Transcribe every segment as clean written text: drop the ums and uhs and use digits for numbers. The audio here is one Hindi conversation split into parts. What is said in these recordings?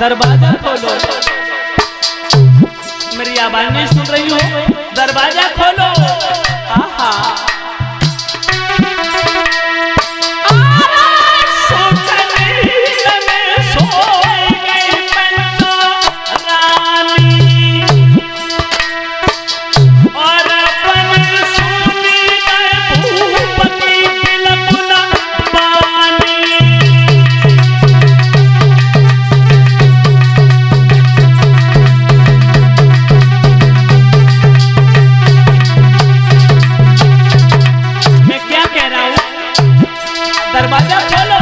दरवाजा खोलो। मेरी आवाज नहीं सुन रही हो? दरवाजा खोलो। आहा दरवाजा खोलो।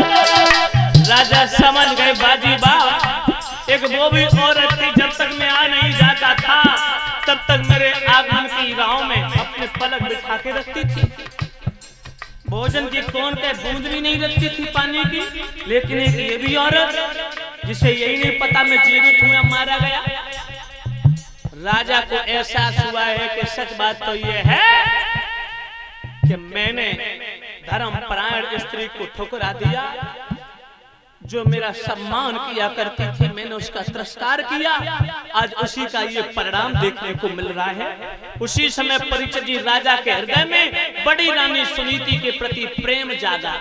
राजा समझ गए बाजी बा, एक वो भी औरत थी, जब तक मैं आ नहीं जाता था तब तक मेरे आगमन की राहों में अपने पलक बिछा के रखती थी। भोजन की कौन के बूंद भी नहीं रखती थी पानी की। लेकिन एक ये भी औरत जिसे यही नहीं पता मैं जीवित हूं या मारा गया। राजा को एहसास हुआ है कि सच बात तो ये है कि मैंने धर्मपरायण स्त्री को ठुकरा दिया। जो मेरा सम्मान किया करती थी मैंने उसका तिरस्कार किया। आज उसी का ये परिणाम देखने को मिल रहा है। उसी समय परीक्षित जी राजा के हृदय में बड़ी रानी सुनीति के प्रति प्रेम जागा।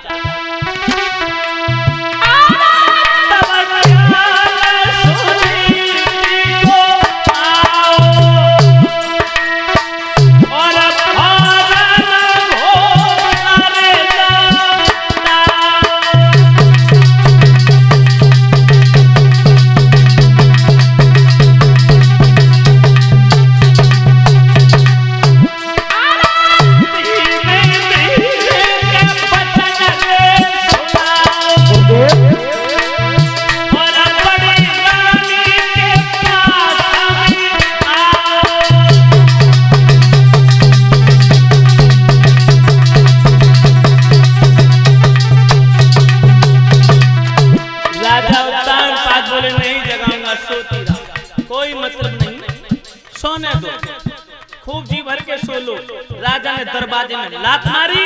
खूब जी भर के सो लो। राजा ने दरवाजे में लात मारी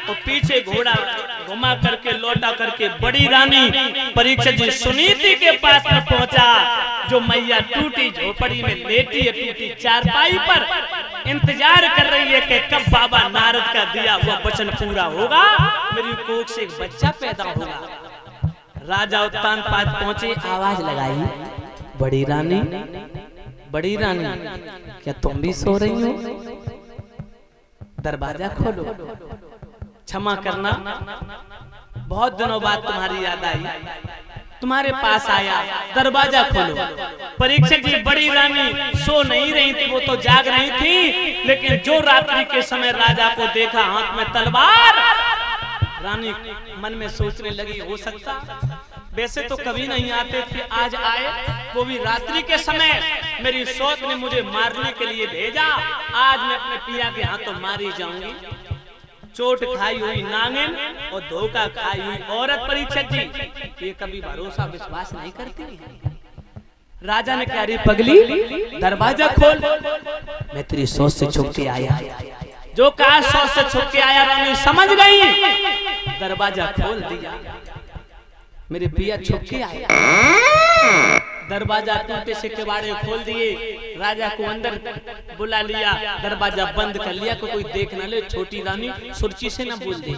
और पीछे घोड़ा घुमा करके लौटा करके बड़ी रानी परीक्षित जी सुनीति के पास में पहुंचा, जो मैया टूटी झोपड़ी में लेटी है, टूटी चारपाई पर इंतजार कर रही है कि कब बाबा नारद का दिया हुआ वचन पूरा होगा, मेरी कोख से एक बच्चा पैदा होगा। राजा उत्तान पाद पहुंचे, आवाज लगाई, बड़ी रानी बड़ी रानी क्या तुम भी सो रही हो? दरवाजा खोलो। क्षमा करना, बहुत दिनों बाद तुम्हारी याद आई, तुम्हारे पास आया, दरवाजा खोलो। परीक्षित जी बड़ी रानी सो नहीं रही थी, वो तो जाग रही थी। लेकिन जो रात्रि के समय राजा को देखा हाथ में तलवार, रानी मन में सोचने लगी हो सकता वैसे तो कभी नहीं आते थे, आज आए, वो भी रात्रि के समय। मेरी सौत ने मुझे मारने के लिए भेजा, आज मैं अपने पिया के हाथों मारी जाऊंगी। चोट खाई हुई नागिन और धोखा खाई हुई औरत परीक्षित जी, ये कभी भरोसा विश्वास नहीं करती। राजा ने कहा, पगली दरवाजा खोल, मैं तेरी सोच से छुप के आया। जो कहा सोच से छुप के आया, रानी समझ गई, दरवाजा खोल दिया। मेरे पिया छुप के आए, दरवाजा टूटे से किवाड़े खोल दिए, राजा को अंदर बुला लिया, दरवाजा बंद कर लिया को कोई देख न ले, छोटी रानी सुरची से न बोल दे।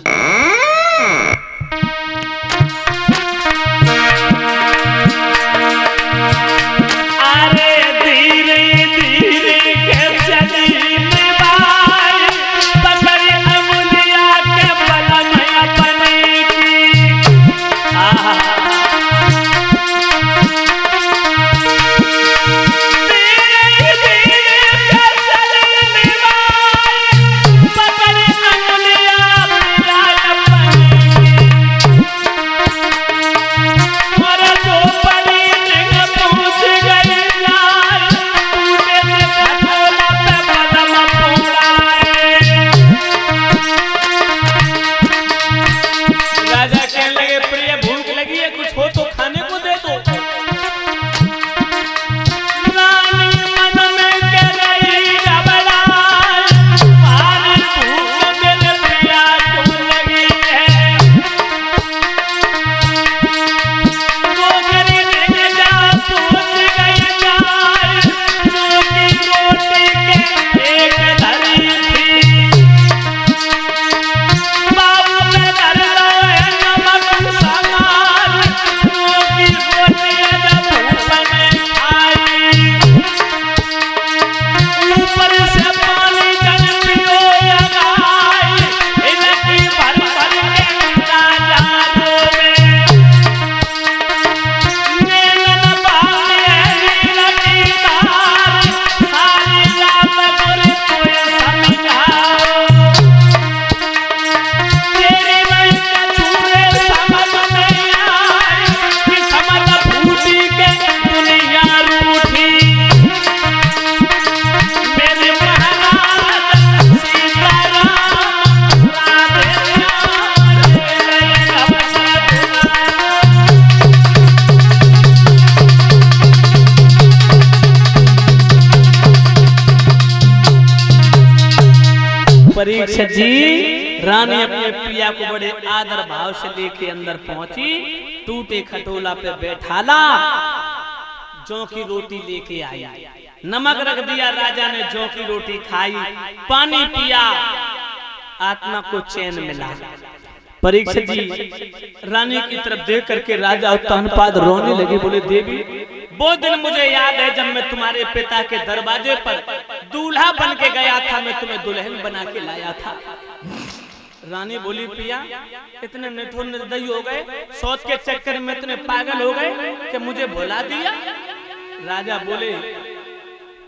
अरे धीरे धीरे के चली निभाई, पकड़ अंगुलिया के बलम अपने की। परीक्षित जी, रानी अपने पिया को बड़े आदर भाव से लेके अंदर पहुंची, टूटे खटोला पे बैठाला, जौ की रोटी लेके आई, नमक रख दिया, राजा ने जौ की रोटी खाई, पानी पिया, आत्मा को चैन मिला। परीक्षित जी रानी की तरफ देख करके राजा उत्तानपाद रोने लगे, बोले देवी वो दिन मुझे याद है जब मैं तुम्हारे पिता के दरवाजे पर दूल्हा बन के गया था, मैं तुम्हें दुल्हन बना के लाया था। रानी बोली पिया इतने निठुर निर्दयी हो गए, सोच के चक्कर में इतने पागल हो गए कि मुझे भुला दिया। राजा बोले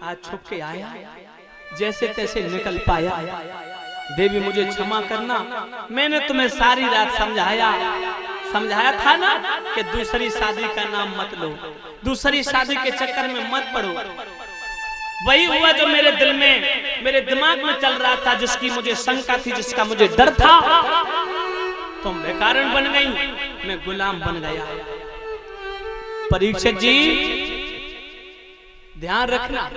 आज छुप के आया, जैसे तैसे निकल पाया, देवी मुझे क्षमा करना, मैंने तुम्हें सारी रात समझाया था ना कि दूसरी शादी का नाम मत लो, दूसरी शादी के चक्कर में मत पड़ो। वही हुआ जो मेरे दिल में, मेरे दिमाग में चल रहा था, जिसकी मुझे शंका थी, जिसका मुझे डर था। तुम बेकारण बन गई, मैं गुलाम बन गया। परीक्षित जी ध्यान रखना,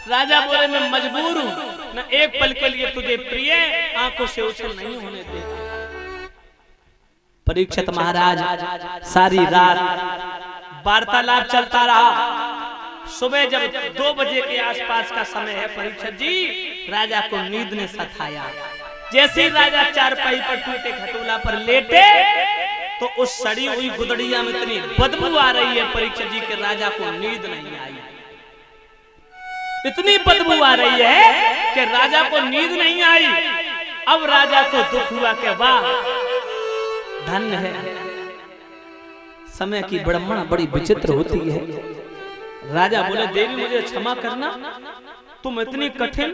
राजा बोले मैं मजबूर हूं, न एक पल के लिए तुझे प्रिय आंखों से उछल नहीं होने दे। परीक्षित महाराज सारी रात वार्तालाप चलता रहा। सुबह जब 2 बजे के आसपास का समय है परीक्षित जी, राजा को नींद ने सताया। जैसे ही राजा चारपाई पर टूटे खटोला पर लेटे तो उस सड़ी हुई गुदड़िया में इतनी बदबू आ रही है परीक्षित जी के राजा को नींद नहीं आई। इतनी बदबू आ रही है कि राजा को नींद नहीं आई। अब राजा को दुख हुआ कि वाह धन्य है, समय की विडंबना बड़ी विचित्र होती है। राजा बोले देवी मुझे क्षमा करना, तुम इतनी कठिन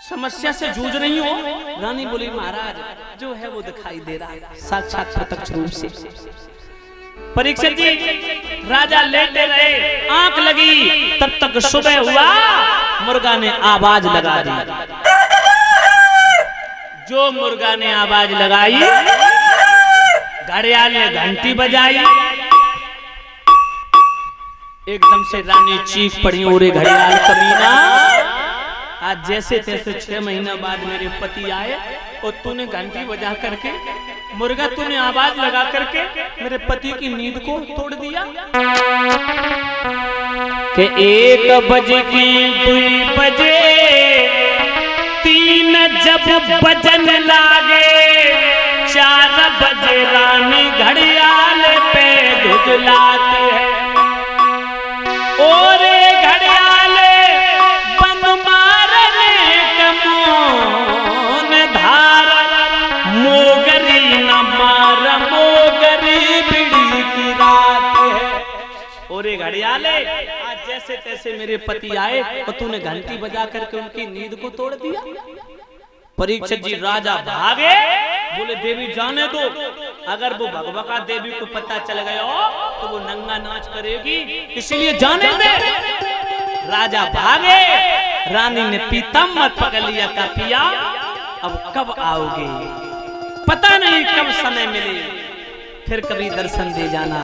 समस्या से जूझ रही हो। रानी बोली महाराज जो है वो दिखाई दे रहा है साक्षात प्रत्यक्ष रूप से। परीक्षित जी राजा लेटे रहे, आंख लगी, तब तक सुबह हुआ, मुर्गा ने आवाज लगा दी। जो मुर्गा ने आवाज लगाई, घड़ियाल ने घंटी बजाई, एकदम से रानी चीख पड़ी, ओरे घड़ियाल कमीना, आज जैसे तैसे 6 महीना बाद मेरे पति आए और तूने घंटी बजा करके, मुर्गा तूने आवाज लगा करके मेरे पति की नींद को तोड़ दिया। कि 1 बजे की 2 बजे 3 जब बजन लागे, 4 बजे रानी घड़ियाल पे धुधलाती है। और घड़ियाल बंद मारने कमोन धारा, मोगरी न मार मोगरी बिड़ी की रात है। और घड़ियाले आज जैसे तैसे मेरे पति आए और तूने घंटी बजा करके उनकी नींद को तोड़ दिया। परीक्षित जी राजा भागे, बोले देवी जाने दो, अगर वो भगवका देवी को पता चल गया तो वो नंगा नाच करेगी, इसलिए जाने दे। राजा भागे, रानी ने पीताम्बर पकड़ लिया का पिया अब कब आओगे, पता नहीं कब समय मिले, फिर कभी दर्शन दे जाना।